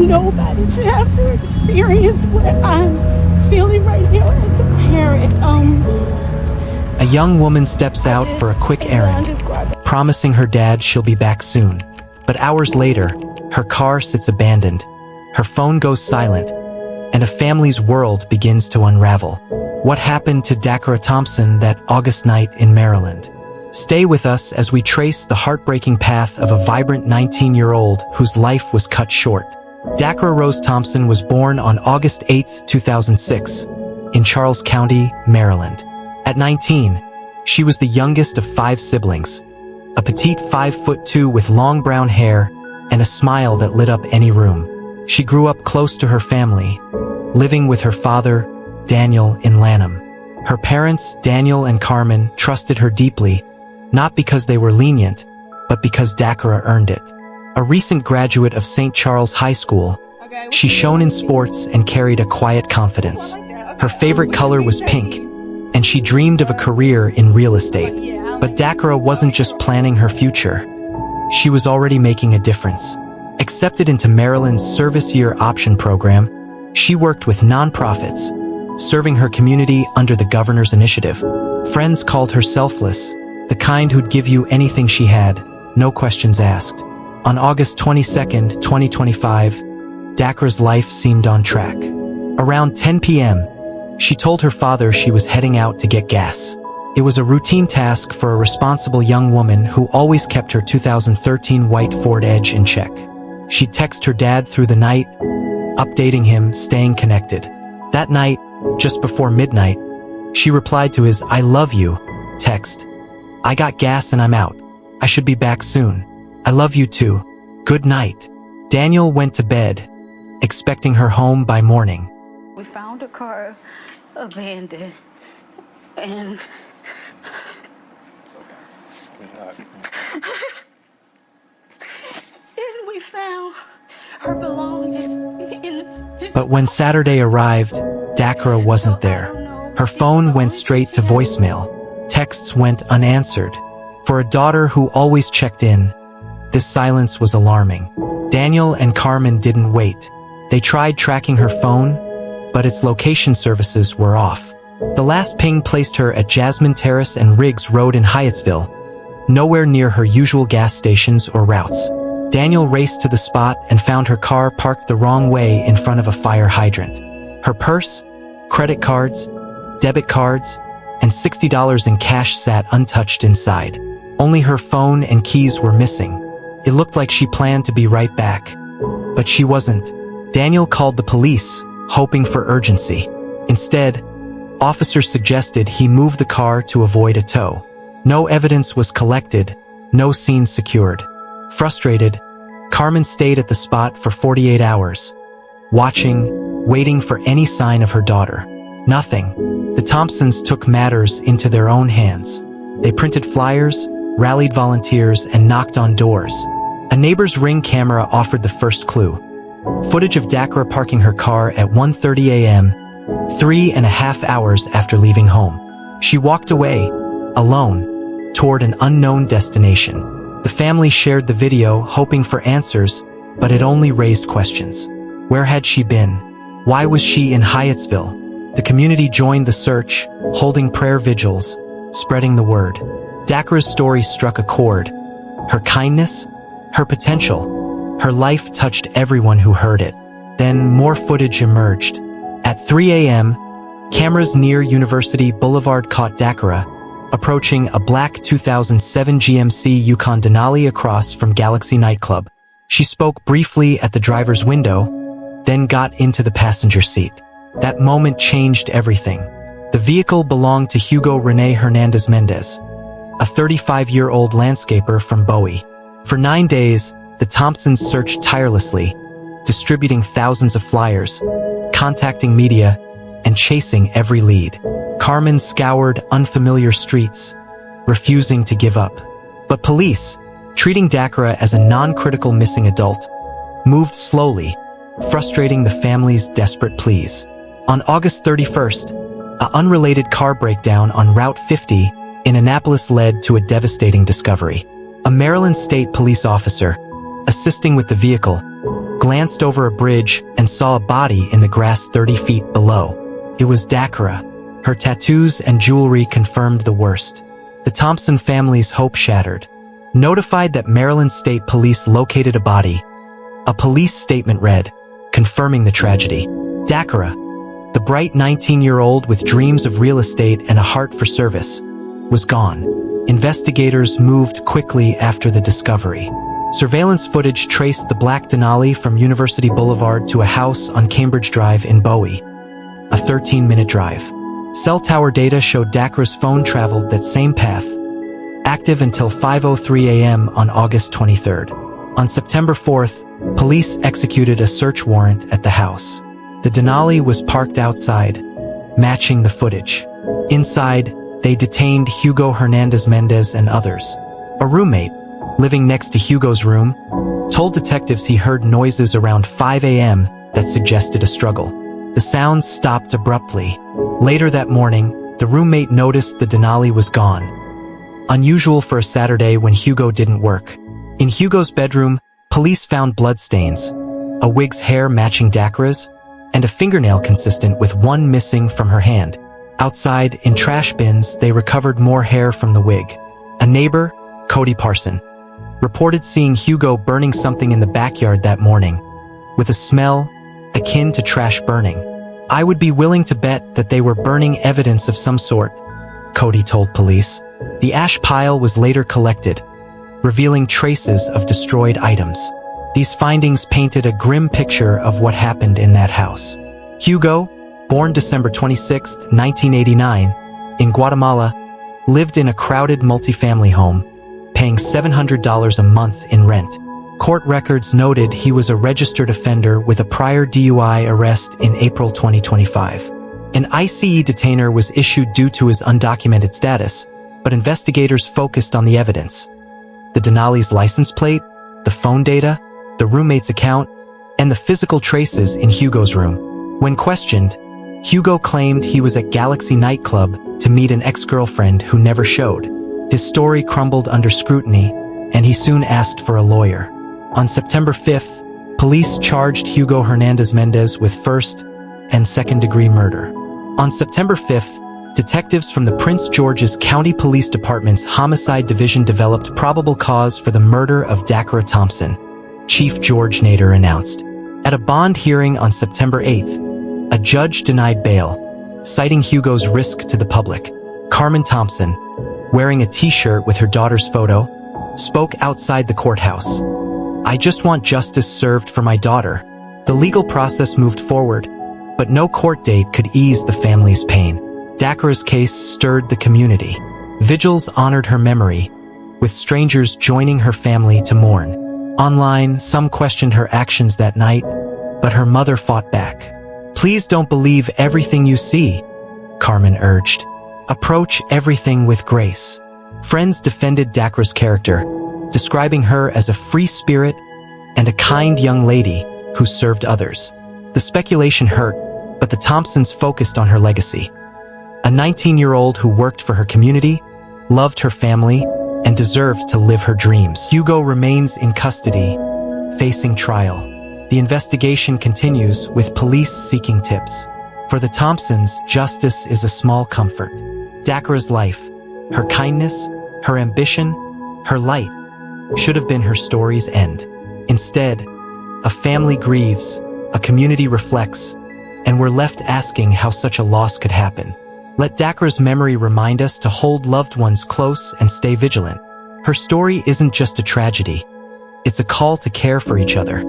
Nobody should have to experience what I'm feeling right now as a parent. A young woman steps out for a quick errand, promising her dad she'll be back soon. But hours later, her car sits abandoned, her phone goes silent, and a family's world begins to unravel. What happened to Dacara Thompson that August night in Maryland? Stay with us as we trace the heartbreaking path of a vibrant 19-year-old whose life was cut short. Dacara Rose Thompson was born on August 8, 2006, in Charles County, Maryland. At 19, she was the youngest of 5 siblings, a petite 5'2" with long brown hair and a smile that lit up any room. She grew up close to her family, living with her father, Daniel, in Lanham. Her parents, Daniel and Carmen, trusted her deeply, not because they were lenient, but because Dacara earned it. A recent graduate of St. Charles High School, she shone in sports and carried a quiet confidence. Her favorite color was pink, and she dreamed of a career in real estate. But Dacara wasn't just planning her future. She was already making a difference. Accepted into Maryland's Service Year Option Program, she worked with nonprofits, serving her community under the governor's initiative. Friends called her selfless, the kind who'd give you anything she had, no questions asked. On August 22, 2025, Dacara's life seemed on track. Around 10 p.m., she told her father she was heading out to get gas. It was a routine task for a responsible young woman who always kept her 2013 white Ford Edge in check. She'd text her dad through the night, updating him, staying connected. That night, just before midnight, she replied to his "I love you" text. "I got gas and I'm out. I should be back soon. I love you too. Good night." Daniel went to bed, expecting her home by morning. We found a car abandoned, and we found her belongings in. But when Saturday arrived, Dacara wasn't there. Her phone went straight to voicemail. Texts went unanswered. For a daughter who always checked in, this silence was alarming. Daniel and Carmen didn't wait. They tried tracking her phone, but its location services were off. The last ping placed her at Jasmine Terrace and Riggs Road in Hyattsville, nowhere near her usual gas stations or routes. Daniel raced to the spot and found her car parked the wrong way in front of a fire hydrant. Her purse, credit cards, debit cards, and $60 in cash sat untouched inside. Only her phone and keys were missing. It looked like she planned to be right back. But she wasn't. Daniel called the police, hoping for urgency. Instead, officers suggested he move the car to avoid a tow. No evidence was collected, no scene secured. Frustrated, Carmen stayed at the spot for 48 hours, watching, waiting for any sign of her daughter. Nothing. The Thompsons took matters into their own hands. They printed flyers, rallied volunteers, and knocked on doors. A neighbor's Ring camera offered the first clue. Footage of Dacara parking her car at 1:30 a.m., 3.5 hours after leaving home. She walked away, alone, toward an unknown destination. The family shared the video, hoping for answers, but it only raised questions. Where had she been? Why was she in Hyattsville? The community joined the search, holding prayer vigils, spreading the word. Dacara's story struck a chord. Her kindness, her potential, her life touched everyone who heard it. Then more footage emerged. At 3 a.m., cameras near University Boulevard caught Dacara approaching a black 2007 GMC Yukon Denali across from Galaxy nightclub. She spoke briefly at the driver's window, then got into the passenger seat. That moment changed everything. The vehicle belonged to Hugo Hernandez-Mendez, a 35-year-old landscaper from Bowie. For 9 days, the Thompsons searched tirelessly, distributing thousands of flyers, contacting media, and chasing every lead. Carmen scoured unfamiliar streets, refusing to give up. But police, treating Dacara as a non-critical missing adult, moved slowly, frustrating the family's desperate pleas. On August 31st, an unrelated car breakdown on Route 50 in Annapolis led to a devastating discovery. A Maryland State Police officer, assisting with the vehicle, glanced over a bridge and saw a body in the grass 30 feet below. It was Dacara. Her tattoos and jewelry confirmed the worst. The Thompson family's hope shattered. Notified that Maryland State Police located a body, a police statement read, confirming the tragedy. Dacara, the bright 19-year-old with dreams of real estate and a heart for service, was gone. Investigators moved quickly after the discovery. Surveillance footage traced the black Denali from University Boulevard to a house on Cambridge Drive in Bowie, a 13-minute drive. Cell tower data showed Dacara's phone traveled that same path, active until 5:03 a.m. on August 23rd. On September 4th, police executed a search warrant at the house. The Denali was parked outside, matching the footage. Inside, they detained Hugo Hernandez-Mendez and others. A roommate, living next to Hugo's room, told detectives he heard noises around 5 a.m. that suggested a struggle. The sounds stopped abruptly. Later that morning, the roommate noticed the Denali was gone. Unusual for a Saturday when Hugo didn't work. In Hugo's bedroom, police found bloodstains, a wig's hair matching Dacara's, and a fingernail consistent with one missing from her hand. Outside, in trash bins, they recovered more hair from the wig. A neighbor, Cody Parson, reported seeing Hugo burning something in the backyard that morning, with a smell akin to trash burning. "I would be willing to bet that they were burning evidence of some sort," Cody told police. The ash pile was later collected, revealing traces of destroyed items. These findings painted a grim picture of what happened in that house. Hugo, born December 26, 1989, in Guatemala, lived in a crowded multifamily home, paying $700 a month in rent. Court records noted he was a registered offender with a prior DUI arrest in April 2025. An ICE detainer was issued due to his undocumented status, but investigators focused on the evidence: the Denali's license plate, the phone data, the roommate's account, and the physical traces in Hugo's room. When questioned, Hugo claimed he was at Galaxy nightclub to meet an ex-girlfriend who never showed. His story crumbled under scrutiny, and he soon asked for a lawyer. On September 5th, police charged Hugo Hernandez-Mendez with first and second-degree murder. On September 5th, detectives from the Prince George's County Police Department's Homicide Division developed probable cause for the murder of Dacara Thompson, Chief George Nader announced. At a bond hearing on September 8th, a judge denied bail, citing Hugo's risk to the public. Carmen Thompson, wearing a t-shirt with her daughter's photo, spoke outside the courthouse. "I just want justice served for my daughter." The legal process moved forward, but no court date could ease the family's pain. Dacara's case stirred the community. Vigils honored her memory, with strangers joining her family to mourn. Online, some questioned her actions that night, but her mother fought back. "Please don't believe everything you see," Carmen urged. "Approach everything with grace." Friends defended Dacara's character, describing her as a free spirit and a kind young lady who served others. The speculation hurt, but the Thompsons focused on her legacy. A 19-year-old who worked for her community, loved her family, and deserved to live her dreams. Hugo remains in custody, facing trial. The investigation continues, with police seeking tips. For the Thompsons, justice is a small comfort. Dacara's life, her kindness, her ambition, her light, should have been her story's end. Instead, a family grieves, a community reflects, and we're left asking how such a loss could happen. Let Dacara's memory remind us to hold loved ones close and stay vigilant. Her story isn't just a tragedy. It's a call to care for each other.